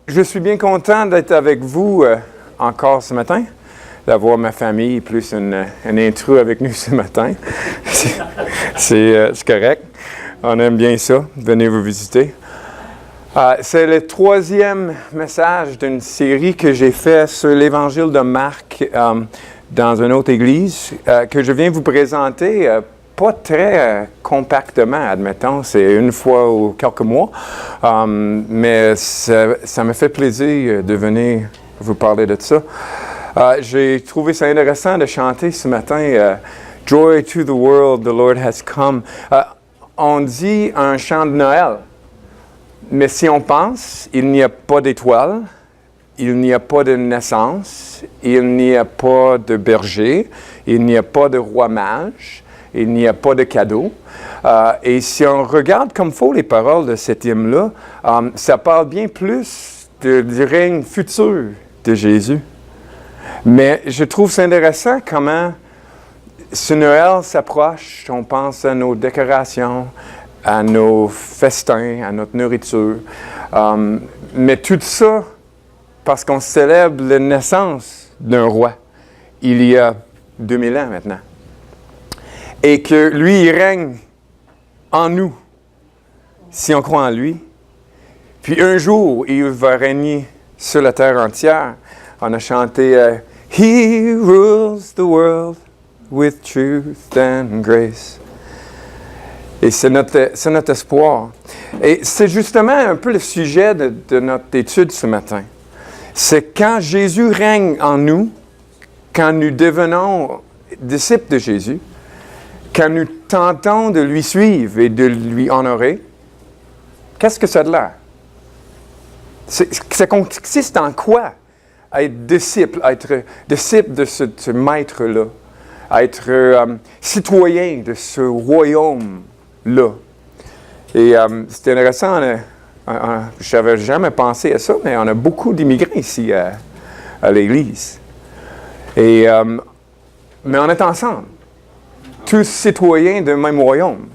Je suis bien content d'être avec vous encore ce matin, d'avoir ma famille plus un intrus avec nous ce matin. C'est correct. On aime bien ça. Venez vous visiter. C'est le troisième message d'une série que j'ai fait sur l'Évangile de Marc dans une autre église que je viens vous présenter. Pas très compactement, admettons, c'est une fois ou quelques mois, mais ça me fait plaisir de venir vous parler de ça. J'ai trouvé ça intéressant de chanter ce matin « Joy to the world, the Lord has come ». On dit un chant de Noël, mais si on pense, il n'y a pas d'étoiles, il n'y a pas de naissance, il n'y a pas de berger, il n'y a pas de roi mage, il n'y a pas de cadeau. Et si on regarde comme faut les paroles de cet hymne-là, ça parle bien plus du règne futur de Jésus. Mais je trouve ça intéressant comment ce Noël s'approche. On pense à nos décorations, à nos festins, à notre nourriture. Mais tout ça, parce qu'on célèbre la naissance d'un roi, il y a 2000 ans maintenant. Et que lui, il règne en nous, si on croit en lui. Puis un jour, il va régner sur la terre entière. On a chanté « He rules the world with truth and grace ». Et c'est notre espoir. Et c'est justement un peu le sujet de notre étude ce matin. C'est quand Jésus règne en nous, quand nous devenons disciples de Jésus, quand nous tentons de lui suivre et de lui honorer, qu'est-ce que ça a de l'air? Ça consiste en quoi? À être disciple de ce maître-là, à être citoyen de ce royaume-là. Et c'est intéressant, je n'avais jamais pensé à ça, mais on a beaucoup d'immigrés ici à l'Église. Et, mais on est ensemble. Tous citoyens d'un même royaume.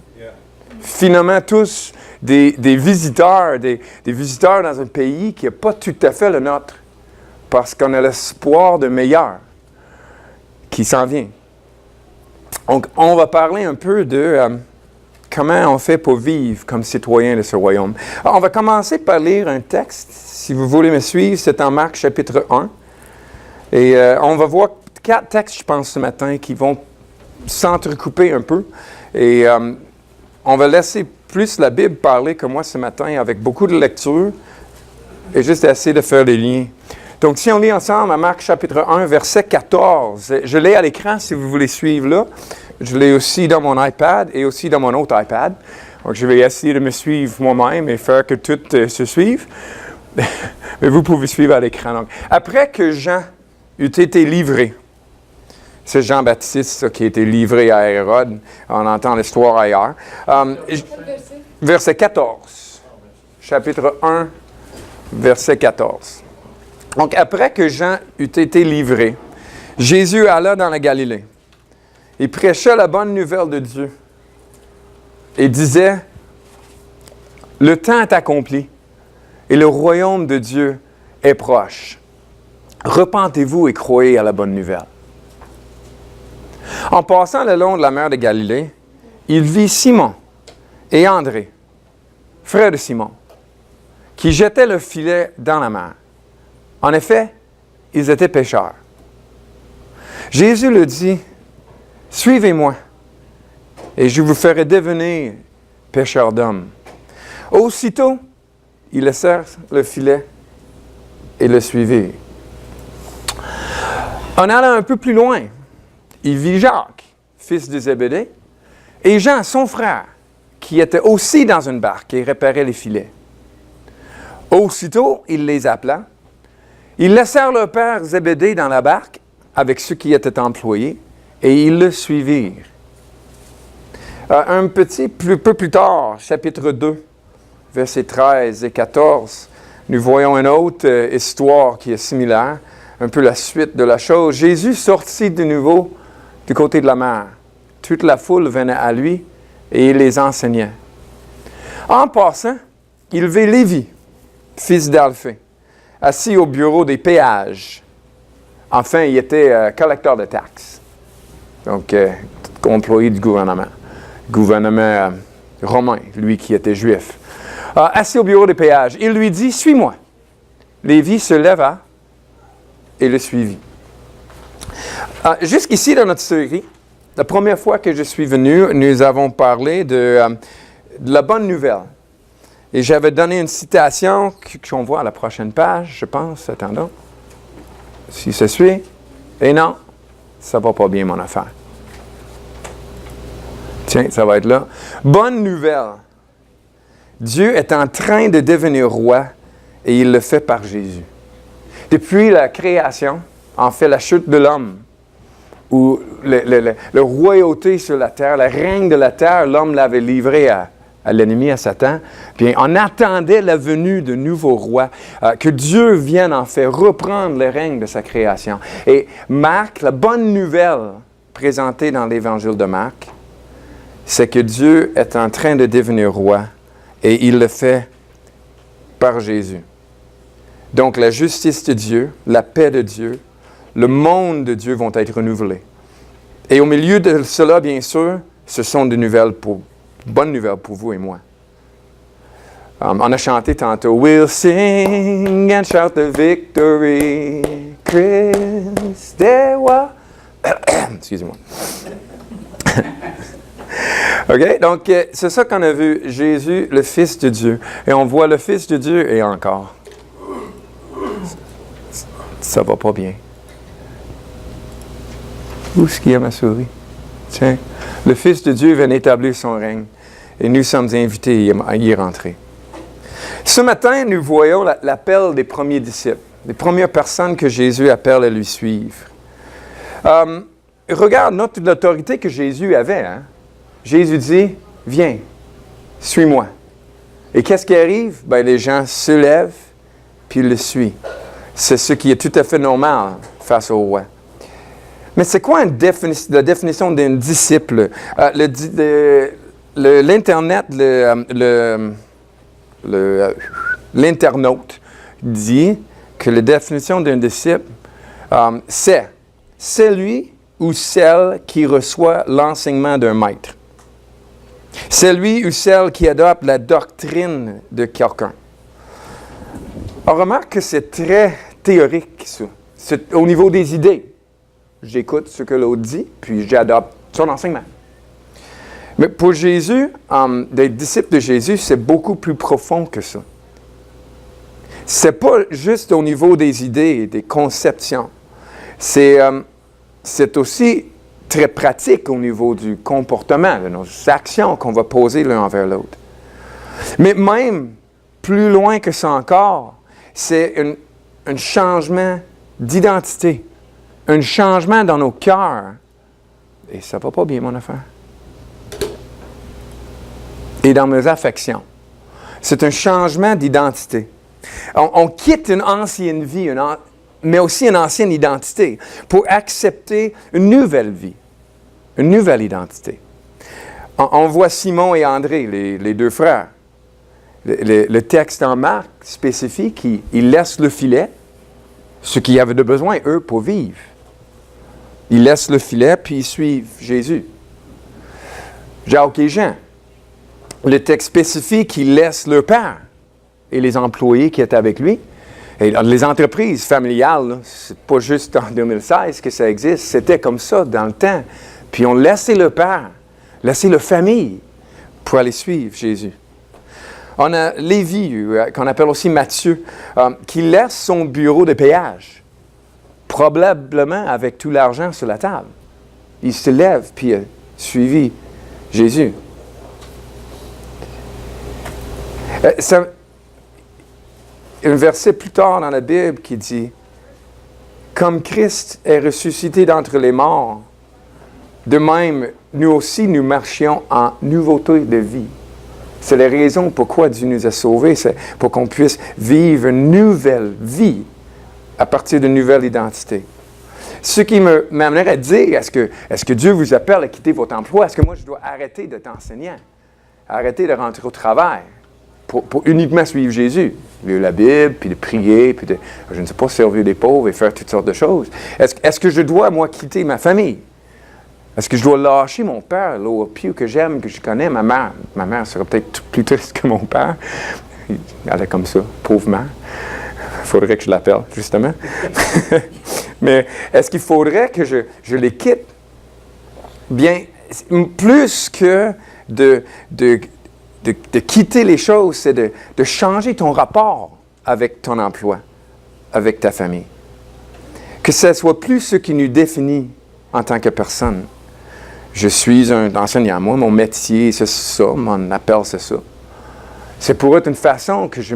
Finalement, tous des visiteurs, des visiteurs dans un pays qui n'est pas tout à fait le nôtre, parce qu'on a l'espoir de meilleur qui s'en vient. Donc, on va parler un peu de comment on fait pour vivre comme citoyen de ce royaume. Alors, on va commencer par lire un texte. Si vous voulez me suivre, c'est en Marc chapitre 1. Et on va voir 4 textes, je pense, ce matin, qui vont s'entrecouper un peu. Et on va laisser plus la Bible parler que moi ce matin avec beaucoup de lecture et juste essayer de faire les liens. Donc, si on lit ensemble à Marc chapitre 1, verset 14, je l'ai à l'écran si vous voulez suivre là. Je l'ai aussi dans mon iPad et aussi dans mon autre iPad. Donc, je vais essayer de me suivre moi-même et faire que tout se suive. Mais vous pouvez suivre à l'écran. Donc, après que Jean eut été livré, c'est Jean-Baptiste qui a été livré à Hérode. On entend l'histoire ailleurs. Verset 14. Chapitre 1, verset 14. Donc, après que Jean eut été livré, Jésus alla dans la Galilée. Il prêchait la bonne nouvelle de Dieu et disait « Le temps est accompli et le royaume de Dieu est proche. Repentez-vous et croyez à la bonne nouvelle. » En passant le long de la mer de Galilée, il vit Simon et André, frères de Simon, qui jetaient le filet dans la mer. En effet, ils étaient pêcheurs. Jésus leur dit, « Suivez-moi, et je vous ferai devenir pêcheurs d'hommes. » Aussitôt, ils laissèrent le filet et le suivirent. En allant un peu plus loin, il vit Jacques, fils de Zébédée, et Jean, son frère, qui était aussi dans une barque et réparait les filets. Aussitôt, il les appela. Ils laissèrent leur père Zébédée dans la barque avec ceux qui étaient employés, et ils le suivirent. Un peu plus tard, chapitre 2, versets 13 et 14, nous voyons une autre histoire qui est similaire, un peu la suite de la chose. Jésus sortit de nouveau du côté de la mer. Toute la foule venait à lui et il les enseignait. En passant, il vit Lévi, fils d'Alphée, assis au bureau des péages. Enfin, il était collecteur de taxes. Donc, employé du gouvernement. Gouvernement romain, lui qui était juif. Assis au bureau des péages, il lui dit, « Suis-moi. » Lévi se leva et le suivit. Jusqu'ici dans notre série, la première fois que je suis venu, nous avons parlé de la bonne nouvelle. Et j'avais donné une citation qu'on voit à la prochaine page, je pense. Attendons. Si ça suit. Et non, ça ne va pas bien mon affaire. Tiens, ça va être là. Bonne nouvelle. Dieu est en train de devenir roi et il le fait par Jésus. Depuis la création, en fait la chute de l'homme, où la royauté sur la terre, le règne de la terre, l'homme l'avait livré à l'ennemi, à Satan. Bien, on attendait la venue de nouveaux rois, que Dieu vienne en fait reprendre le règne de sa création. Et Marc, la bonne nouvelle présentée dans l'Évangile de Marc, c'est que Dieu est en train de devenir roi et il le fait par Jésus. Donc la justice de Dieu, la paix de Dieu, le monde de Dieu vont être renouvelés. Et au milieu de cela, bien sûr, ce sont des bonnes nouvelles pour vous et moi. On a chanté tantôt, We'll sing and shout the victory, Christ est roi. Excusez-moi. OK? Donc, c'est ça qu'on a vu. Jésus, le Fils de Dieu. Et on voit le Fils de Dieu et encore. Ça va pas bien. Où est-ce qu'il y a ma souris? Tiens, le Fils de Dieu vient établir son règne. Et nous sommes invités à y rentrer. Ce matin, nous voyons l'appel des premiers disciples. Les premières personnes que Jésus appelle à lui suivre. Regarde l'autorité que Jésus avait. Hein? Jésus dit, viens, suis-moi. Et qu'est-ce qui arrive? Bien, les gens se lèvent, puis ils le suivent. C'est ce qui est tout à fait normal face au roi. Mais c'est quoi la définition d'un disciple? L'Internet, l'internaute dit que la définition d'un disciple, c'est celui ou celle qui reçoit l'enseignement d'un maître. Celui ou celle qui adopte la doctrine de quelqu'un. On remarque que c'est très théorique, ça. C'est au niveau des idées. J'écoute ce que l'autre dit, puis j'adopte son enseignement. Mais pour Jésus, des disciples de Jésus, c'est beaucoup plus profond que ça. C'est pas juste au niveau des idées, des conceptions. C'est aussi très pratique au niveau du comportement, de nos actions qu'on va poser l'un envers l'autre. Mais même plus loin que ça encore, c'est un changement d'identité, un changement dans nos cœurs. Et ça va pas bien, mon affaire. Et dans mes affections. C'est un changement d'identité. On quitte une ancienne vie, mais aussi une ancienne identité, pour accepter une nouvelle vie, une nouvelle identité. On voit Simon et André, les deux frères. Le texte en Marc spécifie qu'ils laissent le filet, ce qu'ils avaient de besoin, eux, pour vivre. Ils laissent le filet, puis ils suivent Jésus. Jacques et Jean. Le texte spécifie qu'ils laissent leur père et les employés qui étaient avec lui. Et les entreprises familiales, c'est pas juste en 2016 que ça existe, c'était comme ça dans le temps. Puis on laissait le père, laissait la famille pour aller suivre Jésus. On a Lévi, qu'on appelle aussi Matthieu, qui laisse son bureau de péage, probablement avec tout l'argent sur la table. Il se lève puis a suivi Jésus. Un verset plus tard dans la Bible qui dit « Comme Christ est ressuscité d'entre les morts, de même, nous aussi, nous marchions en nouveauté de vie. » C'est la raison pourquoi Dieu nous a sauvés, c'est pour qu'on puisse vivre une nouvelle vie à partir d'une nouvelle identité. Ce qui m'amènerait à dire, est-ce que Dieu vous appelle à quitter votre emploi? Est-ce que moi, je dois arrêter d'être enseignant? Arrêter de rentrer au travail pour uniquement suivre Jésus. Lire la Bible, puis de prier, puis de, je ne sais pas, servir les pauvres et faire toutes sortes de choses. Est-ce que je dois, moi, quitter ma famille? Est-ce que je dois lâcher mon père, Lower Pew, que j'aime, que je connais, ma mère? Ma mère serait peut-être plus triste que mon père. Elle est comme ça, pauvre mère. Il faudrait que je l'appelle, justement. Mais est-ce qu'il faudrait que je les quitte? Bien, plus que de quitter les choses, c'est de changer ton rapport avec ton emploi, avec ta famille. Que ce ne soit plus ce qui nous définit en tant que personne. Je suis un enseignant. Moi, mon métier, c'est ça. Mon appel, c'est ça. C'est pour être une façon que je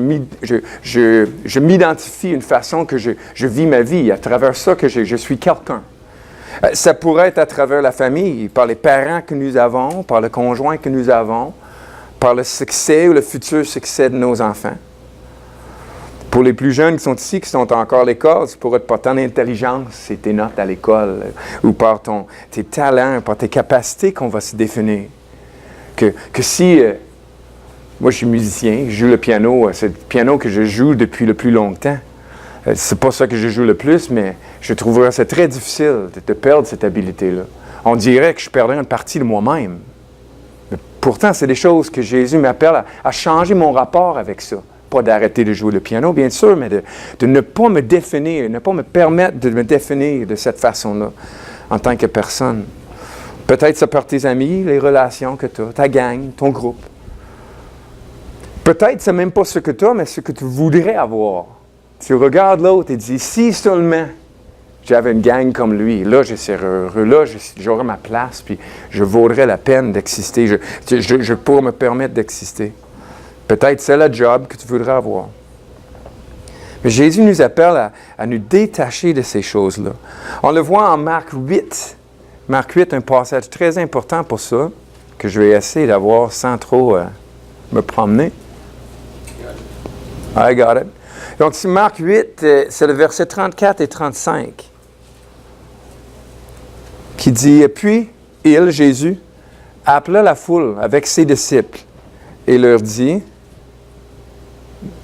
m'identifie, une façon que je vis ma vie, à travers ça que je suis quelqu'un. Ça pourrait être à travers la famille, par les parents que nous avons, par le conjoint que nous avons, par le succès ou le futur succès de nos enfants. Pour les plus jeunes qui sont ici, qui sont encore à l'école, c'est pour être par ton intelligence et tes notes à l'école, ou par tes talents, par tes capacités qu'on va se définir. Que si... moi, je suis musicien, je joue le piano. C'est le piano que je joue depuis le plus longtemps. C'est pas ça que je joue le plus, mais je trouverais ça très difficile de perdre cette habilité-là. On dirait que je perdrais une partie de moi-même. Mais pourtant, c'est des choses que Jésus m'appelle à changer mon rapport avec ça. Pas d'arrêter de jouer le piano, bien sûr, mais de ne pas me définir, ne pas me permettre de me définir de cette façon-là en tant que personne. Peut-être ça par tes amis, les relations que tu as, ta gang, ton groupe. Peut-être c'est même pas ce que tu as, mais ce que tu voudrais avoir. Tu regardes l'autre et dis, si seulement j'avais une gang comme lui, là je serais heureux, là j'aurais ma place, puis je vaudrais la peine d'exister, je pourrais me permettre d'exister. Peut-être c'est le job que tu voudrais avoir. Mais Jésus nous appelle à nous détacher de ces choses-là. On le voit en Marc 8. Marc 8, un passage très important pour ça, que je vais essayer d'avoir sans trop me promener. I got it. Donc, si Marc 8, c'est le verset 34 et 35, qui dit, « Puis, il, Jésus, appela la foule avec ses disciples et leur dit,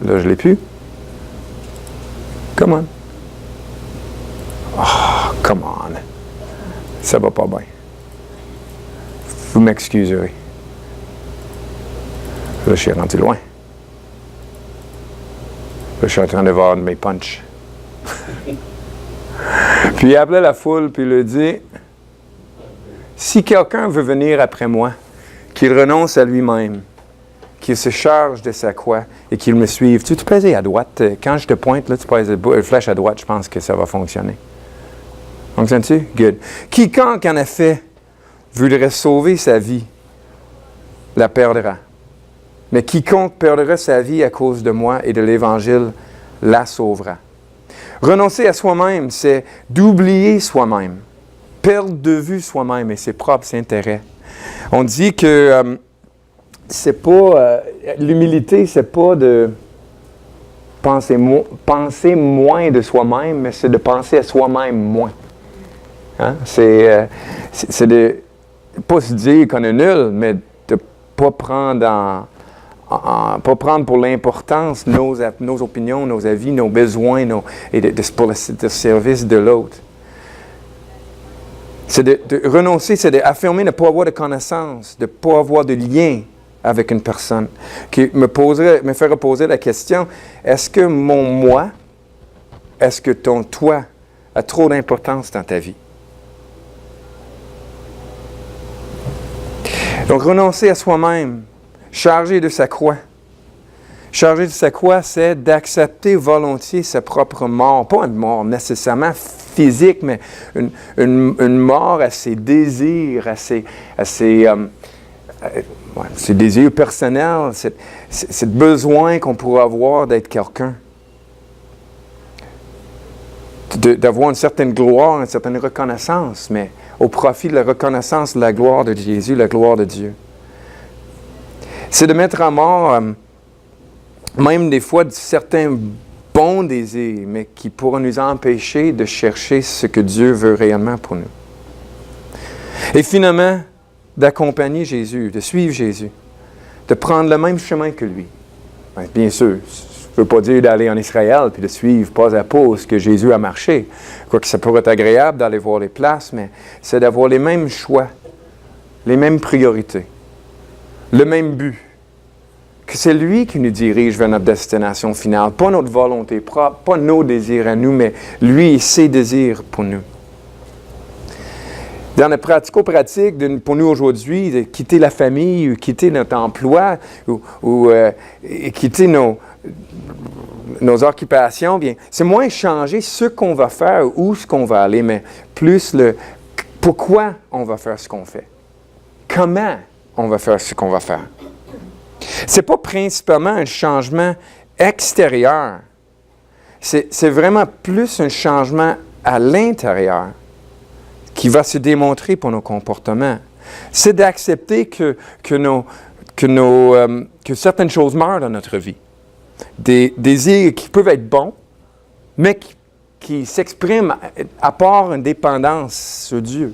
là, je ne l'ai plus. Come on. Oh, come on. Ça va pas bien. Vous m'excuserez. Là, je suis rendu loin. Là, je suis en train de voir mes punchs. Puis il appelait la foule, puis il leur dit, « Si quelqu'un veut venir après moi, qu'il renonce à lui-même, qu'il se charge de sa croix et qu'il me suive. » Tu pèses à droite. Quand je te pointe, là, tu pèses une flèche à droite, je pense que ça va fonctionner. Fonctionne-tu? Good. Quiconque en effet voudrait sauver sa vie, la perdra. Mais quiconque perdra sa vie à cause de moi et de l'Évangile, la sauvera. Renoncer à soi-même, c'est d'oublier soi-même, perdre de vue soi-même et ses propres intérêts. On dit que c'est pas l'humilité, c'est pas de penser moins de soi-même, mais c'est de penser à soi-même moins. Hein? C'est de pas se dire qu'on est nul, mais de pas prendre pas prendre pour l'importance nos opinions, nos avis, nos besoins, pour le service de l'autre. C'est de renoncer, c'est d'affirmer ne pas avoir de connaissance, de ne pas avoir de lien avec une personne, qui me ferait poser la question, est-ce que mon moi, est-ce que ton toi a trop d'importance dans ta vie? Donc, renoncer à soi-même, charger de sa croix. Charger de sa croix, c'est d'accepter volontiers sa propre mort. Pas une mort nécessairement physique, mais une mort à ses désirs, à ses désirs personnels, c'est le besoin qu'on pourrait avoir d'être quelqu'un. D'avoir une certaine gloire, une certaine reconnaissance, mais au profit de la reconnaissance de la gloire de Jésus, la gloire de Dieu. C'est de mettre à mort, même des fois, certains bons désirs, mais qui pourraient nous empêcher de chercher ce que Dieu veut réellement pour nous. Et finalement, d'accompagner Jésus, de suivre Jésus, de prendre le même chemin que lui. Bien sûr, ça ne veut pas dire d'aller en Israël puis de suivre pas à pas ce que Jésus a marché. Quoique ça pourrait être agréable d'aller voir les places, mais c'est d'avoir les mêmes choix, les mêmes priorités, le même but. Que c'est lui qui nous dirige vers notre destination finale, pas notre volonté propre, pas nos désirs à nous, mais lui et ses désirs pour nous. Dans le pratico-pratique, pour nous aujourd'hui, de quitter la famille, ou quitter notre emploi, ou quitter nos occupations, bien, c'est moins changer ce qu'on va faire ou où ce qu'on va aller, mais plus le pourquoi on va faire ce qu'on fait. Comment on va faire ce qu'on va faire. Ce n'est pas principalement un changement extérieur. C'est vraiment plus un changement à l'intérieur qui va se démontrer pour nos comportements. C'est d'accepter que certaines choses meurent dans notre vie. Des désirs qui peuvent être bons, mais qui s'expriment à part une dépendance sur Dieu.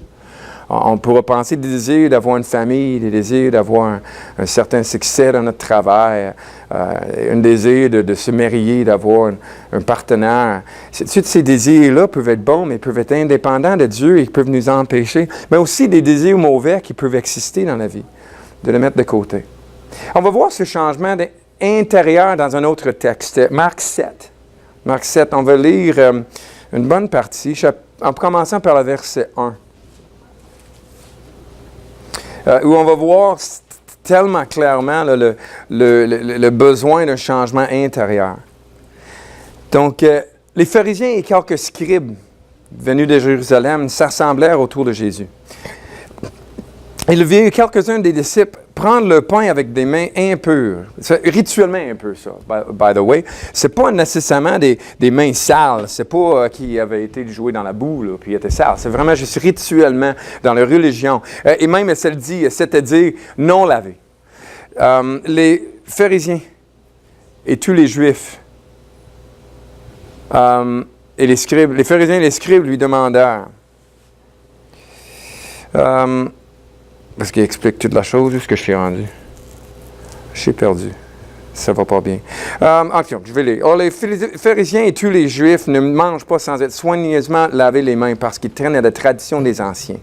On pourrait penser des désirs d'avoir une famille, des désirs d'avoir un certain succès dans notre travail, un désir de se marier, d'avoir un partenaire. Tous ces désirs-là peuvent être bons, mais peuvent être indépendants de Dieu et peuvent nous empêcher. Mais aussi des désirs mauvais qui peuvent exister dans la vie, de les mettre de côté. On va voir ce changement intérieur dans un autre texte, Marc 7. Marc 7, on va lire une bonne partie, en commençant par le verset 1. Où on va voir tellement clairement là, le besoin d'un changement intérieur. Donc, les pharisiens et quelques scribes venus de Jérusalem s'assemblèrent autour de Jésus. Ils virent quelques-uns des disciples prendre le pain avec des mains impures. C'est rituellement impur, ça, by the way. Ce n'est pas nécessairement des mains sales. Ce n'est pas qui avaient été joués dans la boue, là, puis étaient sales. C'est vraiment juste rituellement dans la religion. Et même, elle dit, c'est-à-dire non lavé. Les pharisiens et tous les Juifs et les scribes, les pharisiens et les scribes lui demandèrent, parce qu'il explique toute la chose, où est-ce que je suis rendu? Je suis perdu. Ça va pas bien. Ok, je vais lire. Or, les pharisiens et tous les Juifs ne mangent pas sans être soigneusement lavés les mains parce qu'ils traînent à la tradition des anciens.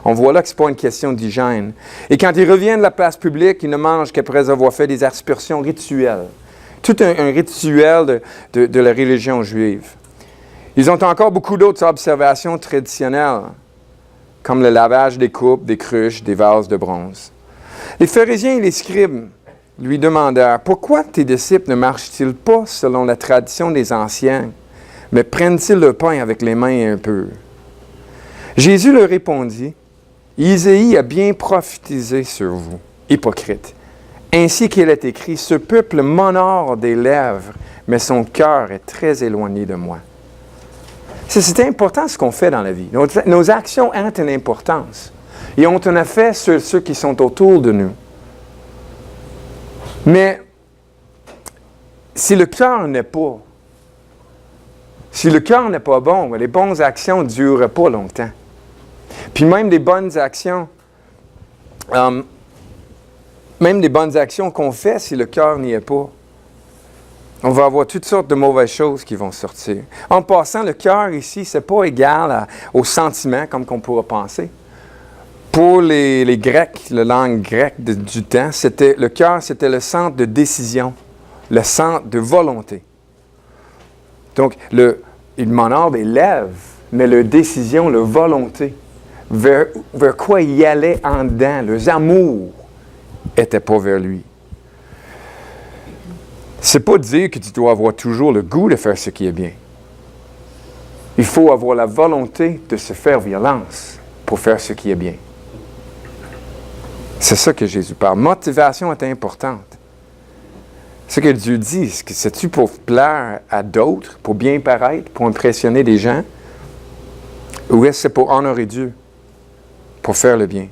On voit là que ce n'est pas une question d'hygiène. Et quand ils reviennent de la place publique, ils ne mangent qu'après avoir fait des aspersions rituelles. Tout un rituel de la religion juive. Ils ont encore beaucoup d'autres observations traditionnelles, comme le lavage des coupes, des cruches, des vases de bronze. Les pharisiens et les scribes lui demandèrent, « Pourquoi tes disciples ne marchent-ils pas selon la tradition des anciens, mais prennent-ils le pain avec les mains impures? » Jésus leur répondit, « Isaïe a bien prophétisé sur vous, hypocrites. Ainsi qu'il est écrit, « Ce peuple m'honore des lèvres, mais son cœur est très éloigné de moi. » C'est important ce qu'on fait dans la vie. Nos actions ont une importance. Et ont un effet sur ceux qui sont autour de nous. Mais si le cœur n'est pas bon, les bonnes actions ne durent pas longtemps. Puis même des bonnes actions qu'on fait, si le cœur n'y est pas, on va avoir toutes sortes de mauvaises choses qui vont sortir. En passant, le cœur ici, ce n'est pas égal au sentiment, comme qu'on pourrait penser. Pour les Grecs, la langue grecque du temps, le cœur, c'était le centre de décision, le centre de volonté. Donc, il m'honore des lèvres, mais leur décision, leur volonté, vers quoi il allait en dedans, leurs amours, n'étaient pas vers lui. C'est pas dire que tu dois avoir toujours le goût de faire ce qui est bien. Il faut avoir la volonté de se faire violence pour faire ce qui est bien. C'est ça que Jésus parle. Motivation est importante. Ce que Dieu dit, c'est-tu pour plaire à d'autres, pour bien paraître, pour impressionner des gens? Ou est-ce que c'est pour honorer Dieu, pour faire le bien,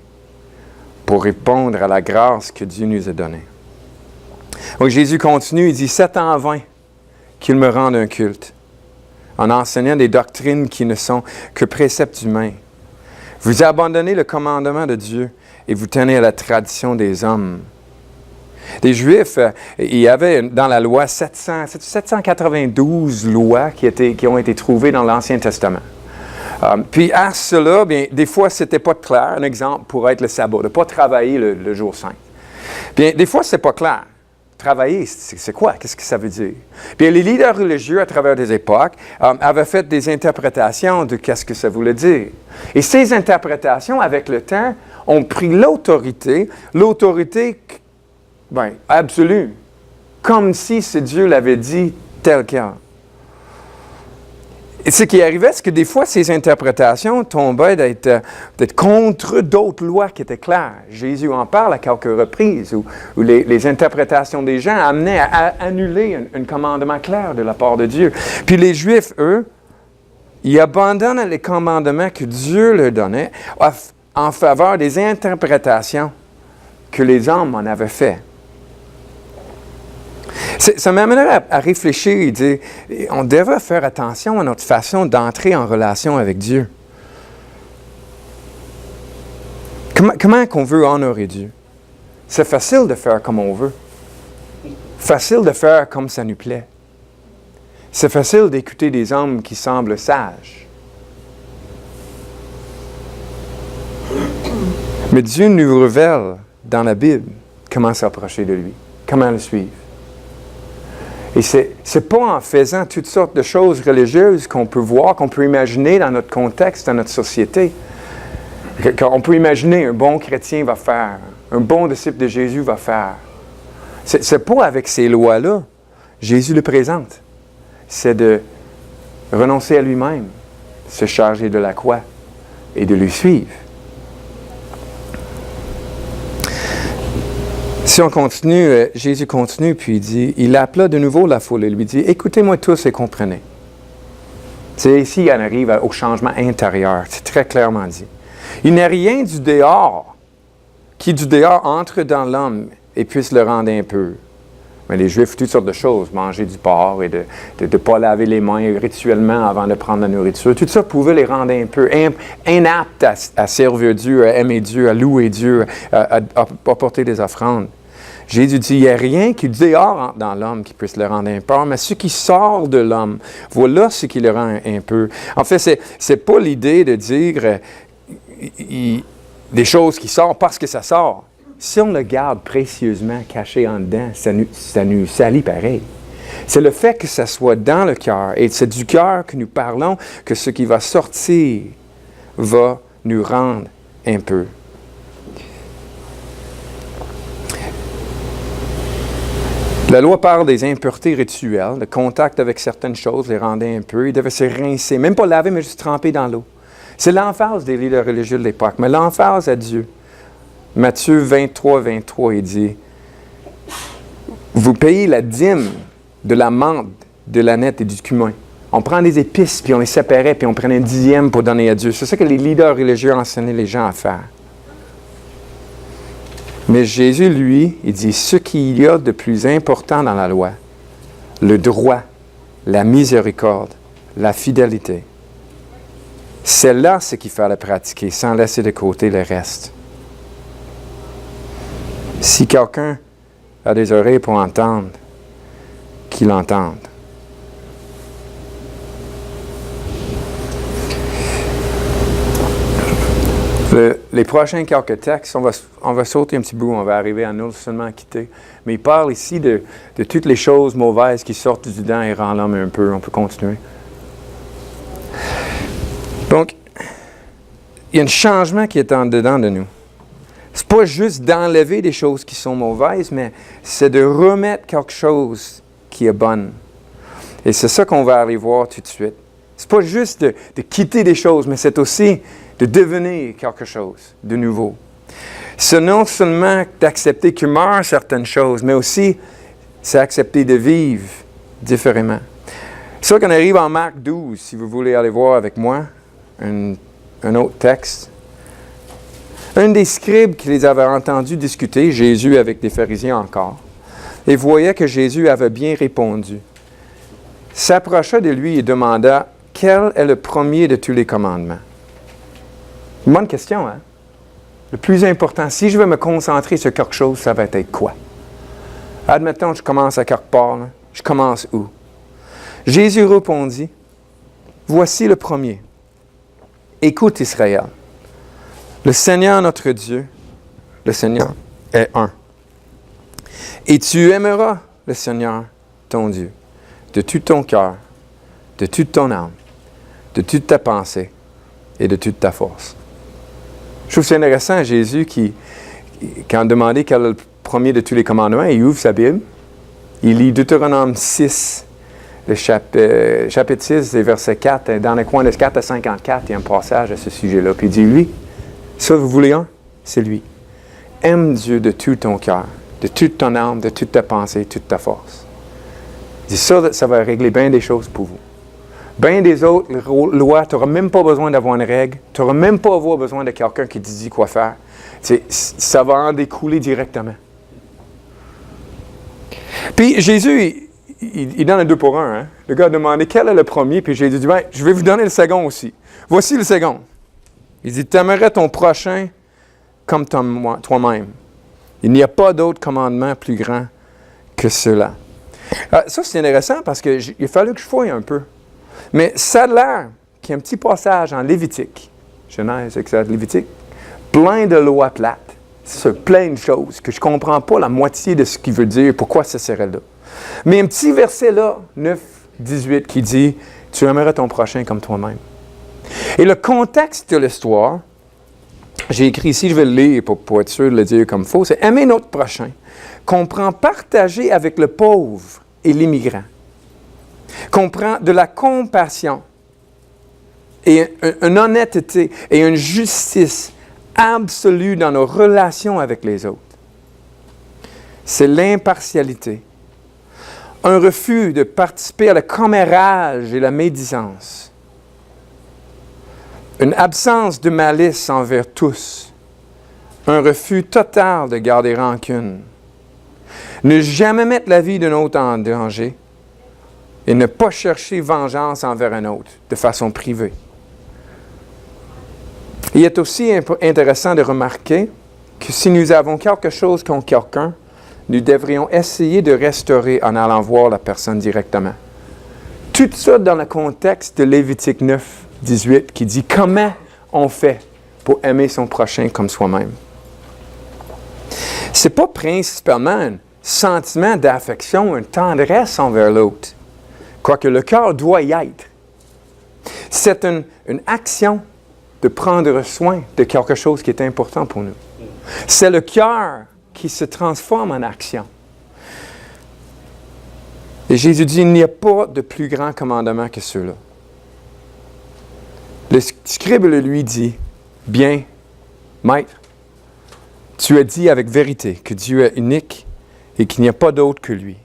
pour répondre à la grâce que Dieu nous a donnée? Donc Jésus continue, il dit, 7 ans en vain qu'ils me rendent un culte, en enseignant des doctrines qui ne sont que préceptes humains. Vous abandonnez le commandement de Dieu et vous tenez à la tradition des hommes. Les Juifs, il y avait dans la loi 792 lois qui ont été trouvées dans l'Ancien Testament. Puis à cela, bien, des fois, ce n'était pas clair. Un exemple pourrait être le sabbat, de ne pas travailler le jour saint. Bien, des fois, ce n'est pas clair. Travailler, c'est quoi? Qu'est-ce que ça veut dire? Bien, les leaders religieux, à travers des époques, avaient fait des interprétations de qu'est-ce que ça voulait dire. Et ces interprétations, avec le temps, ont pris l'autorité absolue, comme si ce Dieu l'avait dit tel quel. Et ce qui arrivait, c'est que des fois, ces interprétations tombaient d'être contre d'autres lois qui étaient claires. Jésus en parle à quelques reprises, où les interprétations des gens amenaient à annuler un commandement clair de la part de Dieu. Puis les Juifs, eux, ils abandonnent les commandements que Dieu leur donnait en faveur des interprétations que les hommes en avaient faites. Ça m'amènerait à réfléchir et dire, on devrait faire attention à notre façon d'entrer en relation avec Dieu. Comment qu'on veut honorer Dieu? C'est facile de faire comme on veut. Facile de faire comme ça nous plaît. C'est facile d'écouter des hommes qui semblent sages. Mais Dieu nous révèle dans la Bible comment s'approcher de lui, comment le suivre. Et ce n'est pas en faisant toutes sortes de choses religieuses qu'on peut voir, qu'on peut imaginer dans notre contexte, dans notre société. Qu'on peut imaginer un bon chrétien va faire, un bon disciple de Jésus va faire. Ce n'est pas avec ces lois-là. Jésus le présente. C'est de renoncer à lui-même, se charger de la croix et de lui suivre. Si on continue, Jésus continue, puis il dit, il appela de nouveau la foule et lui dit, « Écoutez-moi tous et comprenez. » C'est ici qu'on arrive au changement intérieur, c'est très clairement dit. Il n'y a rien du dehors qui du dehors entre dans l'homme et puisse le rendre impur. Mais les Juifs, toutes sortes de choses, manger du porc et de ne pas laver les mains rituellement avant de prendre la nourriture, tout ça pouvait les rendre impurs, inaptes à servir Dieu, à aimer Dieu, à louer Dieu, à apporter des offrandes. Jésus dit, il n'y a rien qui dehors entre dans l'homme qui puisse le rendre impur, mais ce qui sort de l'homme, voilà ce qui le rend impur. En fait, ce n'est pas l'idée de dire des choses qui sortent parce que ça sort. Si on le garde précieusement caché en dedans, ça nous salit pareil. C'est le fait que ça soit dans le cœur, et c'est du cœur que nous parlons, que ce qui va sortir va nous rendre impurs. La loi parle des impuretés rituelles, de contact avec certaines choses les rendait impurs. Ils devaient se rincer, même pas laver, mais juste tremper dans l'eau. C'est l'emphase des leaders religieux de l'époque, mais l'emphase à Dieu. Matthieu 23, 23, il dit, « Vous payez la dîme de la menthe, de l'âneth et du cumin. » On prend des épices, puis on les séparait, puis on prenait un dixième pour donner à Dieu. C'est ça que les leaders religieux enseignaient les gens à faire. Mais Jésus, lui, il dit, ce qu'il y a de plus important dans la loi, le droit, la miséricorde, la fidélité, c'est là ce qu'il fallait pratiquer, sans laisser de côté le reste. Si quelqu'un a des oreilles pour entendre, qu'il entende. Les prochains quelques textes, on va sauter un petit bout, on va arriver à non seulement quitter, mais il parle ici de toutes les choses mauvaises qui sortent du dent et rendent l'homme un peu. On peut continuer. Donc, il y a un changement qui est en dedans de nous. Ce n'est pas juste d'enlever des choses qui sont mauvaises, mais c'est de remettre quelque chose qui est bonne. Et c'est ça qu'on va aller voir tout de suite. Ce n'est pas juste de quitter des choses, mais c'est aussi de devenir quelque chose de nouveau. C'est non seulement d'accepter que meurent certaines choses, mais aussi c'est accepter de vivre différemment. C'est ça qu'on arrive en Marc 12, si vous voulez aller voir avec moi, un autre texte. Un des scribes qui les avait entendus discuter, Jésus avec des pharisiens encore, et voyait que Jésus avait bien répondu, s'approcha de lui et demanda, « Quel est le premier de tous les commandements? » Bonne question, hein? Le plus important, si je veux me concentrer sur quelque chose, ça va être quoi? Admettons, je commence à quelque part. Là. Je commence où? Jésus répondit, voici le premier. Écoute Israël. Le Seigneur notre Dieu, le Seigneur est un. Et tu aimeras le Seigneur, ton Dieu, de tout ton cœur, de toute ton âme, de toute ta pensée et de toute ta force. Je trouve que c'est intéressant, Jésus, quand on demandait quel est le premier de tous les commandements, il ouvre sa Bible, il lit Deutéronome 6, le chapitre 6, les versets 4, dans le coin de 4 à 54, il y a un passage à ce sujet-là, puis il dit, lui, ça vous voulez un? C'est lui. Aime Dieu de tout ton cœur, de toute ton âme, de toute ta pensée, de toute ta force. Il dit, ça va régler bien des choses pour vous. Bien des autres lois, tu n'auras même pas besoin d'avoir une règle, tu n'auras même pas besoin de quelqu'un qui te dit quoi faire. Ça va en découler directement. Puis Jésus, il donne un 2 pour 1. Hein? Le gars a demandé quel est le premier, puis Jésus dit, ben, je vais vous donner le second aussi. Voici le second. Il dit, tu aimerais ton prochain comme toi-même. Il n'y a pas d'autre commandement plus grand que cela. Ça, c'est intéressant parce qu'il a fallu que je fouille un peu. Mais ça a l'air qu'il y a un petit passage en Lévitique, Genèse, Exode, Lévitique, plein de lois plates. C'est plein de choses que je ne comprends pas la moitié de ce qu'il veut dire, pourquoi ça serait là. Mais un petit verset là, 9, 18, qui dit « Tu aimeras ton prochain comme toi-même ». Et le contexte de l'histoire, j'ai écrit ici, je vais le lire pour être sûr de le dire comme il faut, c'est « Aimer notre prochain », comprend partager avec le pauvre et l'immigrant, comprend de la compassion et une honnêteté et une justice absolue dans nos relations avec les autres. C'est l'impartialité, un refus de participer à la commérage et la médisance, une absence de malice envers tous, un refus total de garder rancune, ne jamais mettre la vie d'un autre en danger et ne pas chercher vengeance envers un autre de façon privée. Il est aussi intéressant de remarquer que si nous avons quelque chose contre quelqu'un, nous devrions essayer de restaurer en allant voir la personne directement. Tout ça dans le contexte de Lévitique 9, 18, qui dit comment on fait pour aimer son prochain comme soi-même. Ce n'est pas principalement un sentiment d'affection, une tendresse envers l'autre, quoique le cœur doit y être. C'est une action de prendre soin de quelque chose qui est important pour nous. C'est le cœur qui se transforme en action. Et Jésus dit, il n'y a pas de plus grand commandement que ceux-là. Le scribe lui dit, bien, maître, tu as dit avec vérité que Dieu est unique et qu'il n'y a pas d'autre que lui.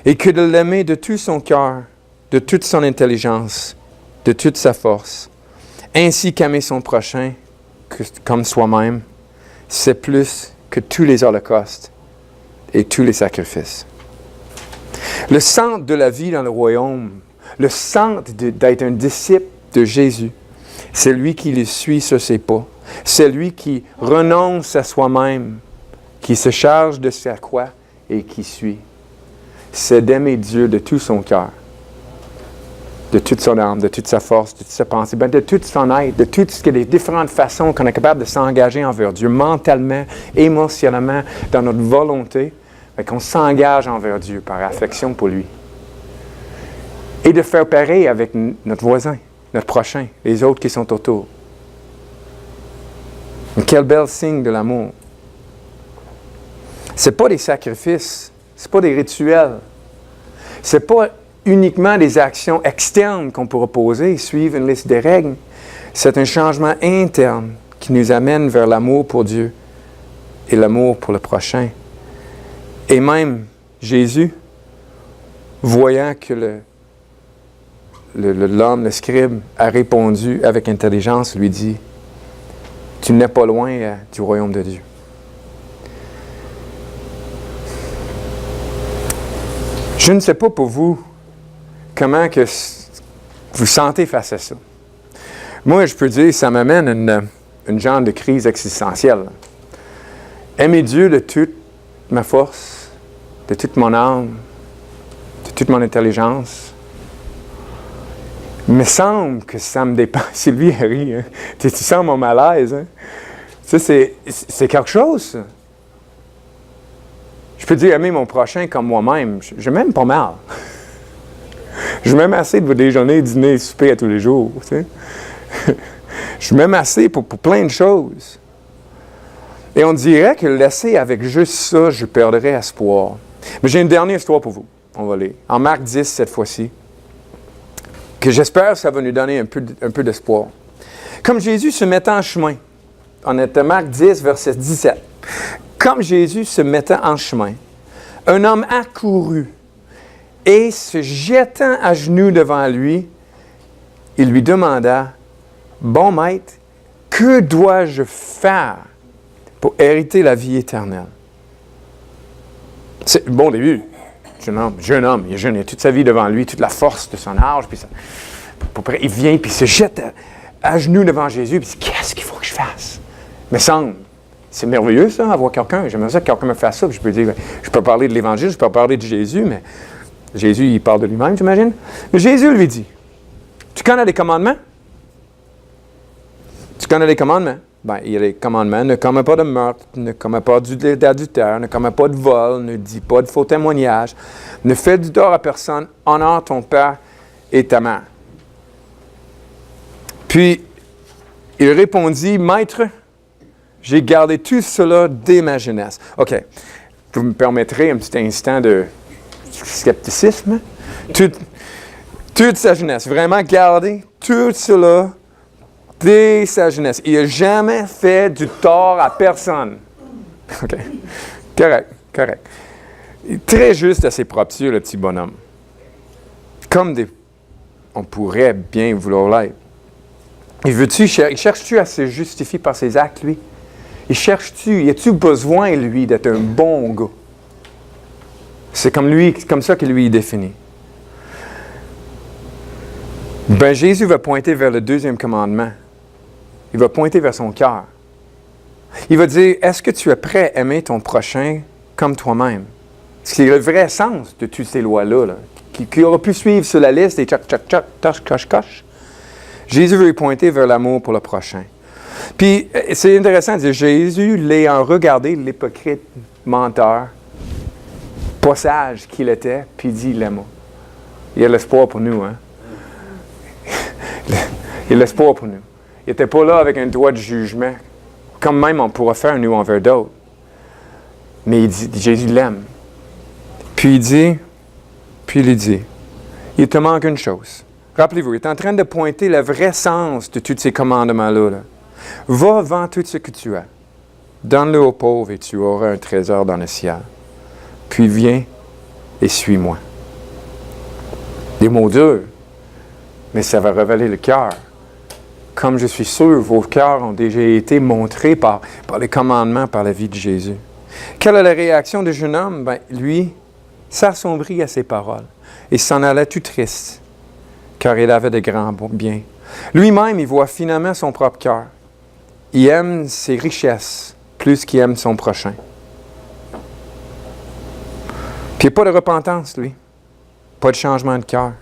Et que de l'aimer de tout son cœur, de toute son intelligence, de toute sa force, ainsi qu'aimer son prochain comme soi-même, c'est plus que tous les holocaustes et tous les sacrifices. Le centre de la vie dans le royaume, le centre d'être un disciple de Jésus, c'est lui qui le suit sur ses pas. C'est lui qui renonce à soi-même, qui se charge de sa croix et qui suit. C'est d'aimer Dieu de tout son cœur, de toute son âme, de toute sa force, de toute sa pensée, de toute son être, de toutes les différentes façons qu'on est capable de s'engager envers Dieu, mentalement, émotionnellement, dans notre volonté, qu'on s'engage envers Dieu par affection pour lui. Et de faire pareil avec notre voisin, notre prochain, les autres qui sont autour. Quel bel signe de l'amour. Ce n'est pas des sacrifices, ce n'est pas des rituels, ce n'est pas uniquement des actions externes qu'on pourra poser, suivre une liste de règles. C'est un changement interne qui nous amène vers l'amour pour Dieu et l'amour pour le prochain. Et même Jésus, voyant que l'homme, le scribe, a répondu avec intelligence, lui dit, « Tu n'es pas loin du royaume de Dieu. » Je ne sais pas pour vous, comment que vous sentez face à ça. Moi, je peux dire, ça m'amène une genre de crise existentielle. Aimer Dieu de toute ma force, de toute mon âme, de toute mon intelligence. Il me semble que ça me dépend. Sylvie, elle rit. Hein? Tu sens mon malaise. Hein? Ça, c'est quelque chose, ça. Je peux dire aimer mon prochain comme moi-même. Je m'aime pas mal. Je m'aime assez de déjeuner, dîner, souper à tous les jours. Tu sais? Je m'aime assez pour plein de choses. Et on dirait que laisser avec juste ça, je perdrais espoir. Mais j'ai une dernière histoire pour vous. On va lire. En Marc 10, cette fois-ci. Que j'espère que ça va nous donner un peu d'espoir. Comme Jésus se mettait en chemin. On est à Marc 10, verset 17. Comme Jésus se mettait en chemin, un homme accourut et se jetant à genoux devant lui, il lui demanda, « Bon maître, que dois-je faire pour hériter la vie éternelle? » C'est un bon début. Jeune homme, il est jeune, il a toute sa vie devant lui, toute la force de son âge, puis il vient, puis il se jette à genoux devant Jésus, puis il dit, « Qu'est-ce qu'il faut que je fasse? » Mais c'est merveilleux ça, avoir quelqu'un. J'aimerais ça que quelqu'un me fasse ça, puis je peux parler de l'Évangile, je peux parler de Jésus, mais Jésus, il parle de lui-même, j'imagine. Mais Jésus lui dit, « Tu connais les commandements? » Tu connais les commandements? Bien, il y a les commandements. Ne commets pas de meurtre, ne commets pas d'adultère, ne commets pas de vol, ne dis pas de faux témoignages, ne fais du tort à personne, honore ton père et ta mère. Puis, il répondit, « Maître, j'ai gardé tout cela dès ma jeunesse. » OK. Vous me permettrez un petit instant de scepticisme? Toute sa jeunesse. Vraiment garder tout cela dès sa jeunesse. Il n'a jamais fait du tort à personne. OK. Correct. Il est très juste à ses propres yeux, le petit bonhomme. On pourrait bien vouloir l'être. Il cherche-tu à se justifier par ses actes, lui? Y a-tu besoin, lui, d'être un bon gars? C'est comme ça que lui, il définit. Ben, Jésus va pointer vers le deuxième commandement. Il va pointer vers son cœur. Il va dire, est-ce que tu es prêt à aimer ton prochain comme toi-même? C'est le vrai sens de toutes ces lois-là, là, qui aurait pu suivre sur la liste des coche. Jésus veut pointer vers l'amour pour le prochain. Puis, c'est intéressant de dire, Jésus, l'ayant regardé, l'hypocrite menteur, pas sage qu'il était, puis il dit, il l'aime. Il y a l'espoir pour nous, hein? Il y a l'espoir pour nous. Il n'était pas là avec un doigt de jugement, comme même on pourrait faire nous envers d'autres. Mais il dit, Jésus l'aime. Puis il dit, il te manque une chose. Rappelez-vous, il est en train de pointer le vrai sens de tous ces commandements-là. Là. Va vendre tout ce que tu as. Donne-le aux pauvres et tu auras un trésor dans le ciel. Puis viens et suis-moi. Des mots durs, mais ça va révéler le cœur. Comme je suis sûr, vos cœurs ont déjà été montrés par les commandements, par la vie de Jésus. Quelle est la réaction du jeune homme? Ben, lui, s'assombrit à ses paroles et s'en allait tout triste, car il avait de grands biens. Lui-même, il voit finalement son propre cœur. Il aime ses richesses plus qu'il aime son prochain. Puis il n'y a pas de repentance, lui. Pas de changement de cœur.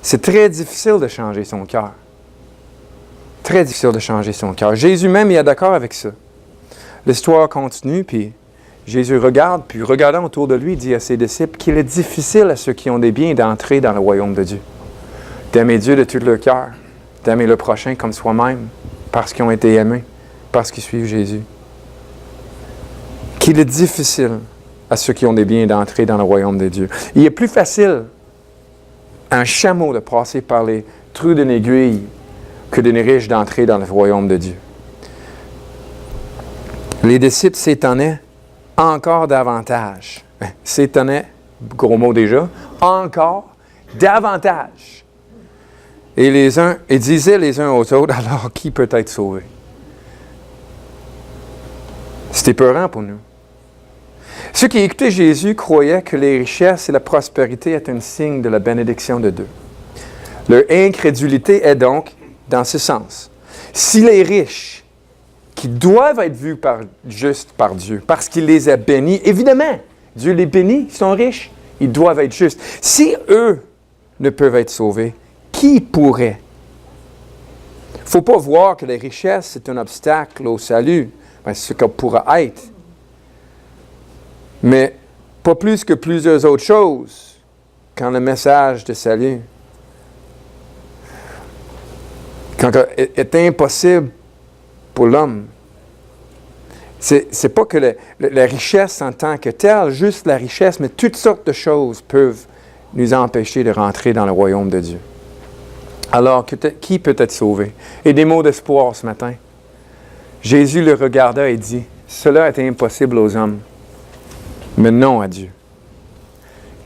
C'est très difficile de changer son cœur. Très difficile de changer son cœur. Jésus même, il est d'accord avec ça. L'histoire continue, puis Jésus regarde, puis regardant autour de lui, il dit à ses disciples qu'il est difficile à ceux qui ont des biens d'entrer dans le royaume de Dieu. D'aimer Dieu de tout leur cœur, d'aimer le prochain comme soi-même, parce qu'ils ont été aimés, parce qu'ils suivent Jésus. Qu'il est difficile à ceux qui ont des biens d'entrer dans le royaume de Dieu. Il est plus facile à un chameau de passer par les trous d'une aiguille que d'une riche d'entrer dans le royaume de Dieu. Les disciples s'étonnaient encore davantage. S'étonnaient, gros mot déjà, encore davantage. Et disaient les uns aux autres, alors qui peut être sauvé? C'était épeurant pour nous. Ceux qui écoutaient Jésus croyaient que les richesses et la prospérité étaient un signe de la bénédiction de Dieu. Leur incrédulité est donc dans ce sens. Si les riches, qui doivent être vus juste par Dieu, parce qu'il les a bénis, évidemment, Dieu les bénit, ils sont riches. Ils doivent être justes. Si eux ne peuvent être sauvés, qui pourrait? Il ne faut pas voir que la richesse est un obstacle au salut. Ben, c'est ce qu'elle pourra être. Mais pas plus que plusieurs autres choses quand le message de salut est impossible pour l'homme. C'est pas que la richesse en tant que telle, juste la richesse, mais toutes sortes de choses peuvent nous empêcher de rentrer dans le royaume de Dieu. Alors, qui peut être sauvé? Et des mots d'espoir ce matin. Jésus le regarda et dit, « Cela est impossible aux hommes, mais non à Dieu.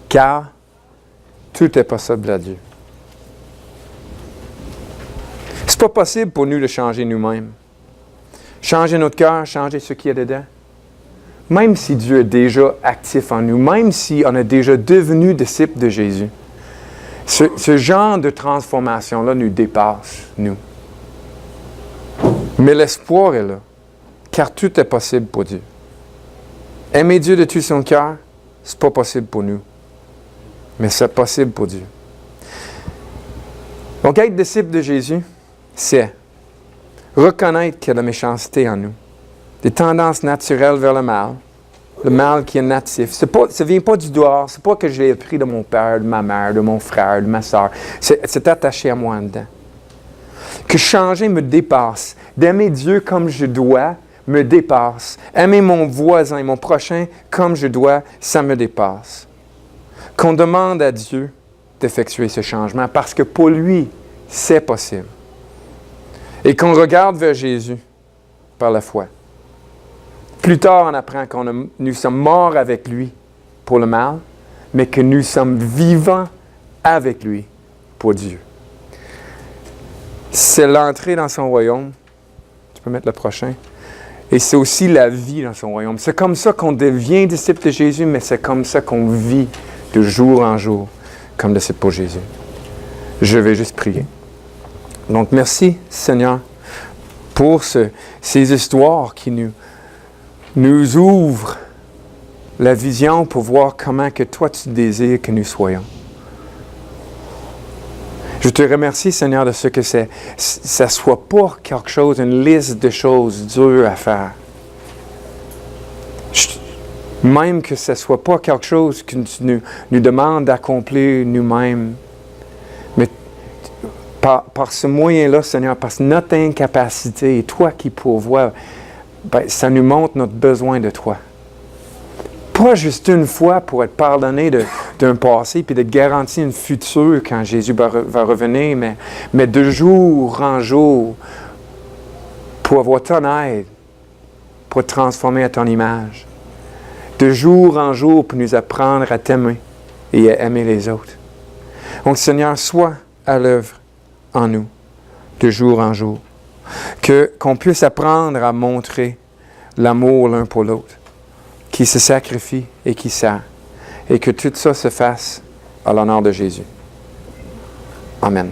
Car tout est possible à Dieu. » C'est pas possible pour nous de changer nous-mêmes. Changer notre cœur, changer ce qu'il y a dedans. Même si Dieu est déjà actif en nous, même si on est déjà devenu disciple de Jésus, ce genre de transformation-là nous dépasse, nous. Mais l'espoir est là, car tout est possible pour Dieu. Aimer Dieu de tout son cœur, c'est pas possible pour nous, mais c'est possible pour Dieu. Donc, être disciple de Jésus, c'est reconnaître qu'il y a de la méchanceté en nous, des tendances naturelles vers le mal qui est natif. Ça ne vient pas du dehors, c'est pas que je l'ai appris de mon père, de ma mère, de mon frère, de ma soeur. C'est attaché à moi en dedans. Que changer me dépasse. D'aimer Dieu comme je dois me dépasse. Aimer mon voisin et mon prochain comme je dois, ça me dépasse. Qu'on demande à Dieu d'effectuer ce changement parce que pour lui, c'est possible. Et qu'on regarde vers Jésus par la foi. Plus tard, on apprend que nous sommes morts avec lui pour le mal, mais que nous sommes vivants avec lui pour Dieu. C'est l'entrée dans son royaume. Tu peux mettre le prochain. Et c'est aussi la vie dans son royaume. C'est comme ça qu'on devient disciple de Jésus, mais c'est comme ça qu'on vit de jour en jour comme disciple pour Jésus. Je vais juste prier. Donc, merci, Seigneur, pour ces histoires qui nous ouvrent la vision pour voir comment que toi, tu désires que nous soyons. Je te remercie, Seigneur, de ce que ça ne soit pas quelque chose, une liste de choses dures à faire. Même que ce ne soit pas quelque chose que tu nous demandes d'accomplir nous-mêmes. Mais par ce moyen-là, Seigneur, parce que notre incapacité et toi qui pourvois, ben, ça nous montre notre besoin de toi. Pas juste une fois pour être pardonné d'un passé puis de garantir une future quand Jésus va revenir, mais de jour en jour pour avoir ton aide, pour être transformé à ton image. De jour en jour pour nous apprendre à t'aimer et à aimer les autres. Donc, Seigneur, sois à l'œuvre en nous, de jour en jour. Qu'on puisse apprendre à montrer l'amour l'un pour l'autre, qui se sacrifie et qui sert, et que tout ça se fasse à l'honneur de Jésus. Amen.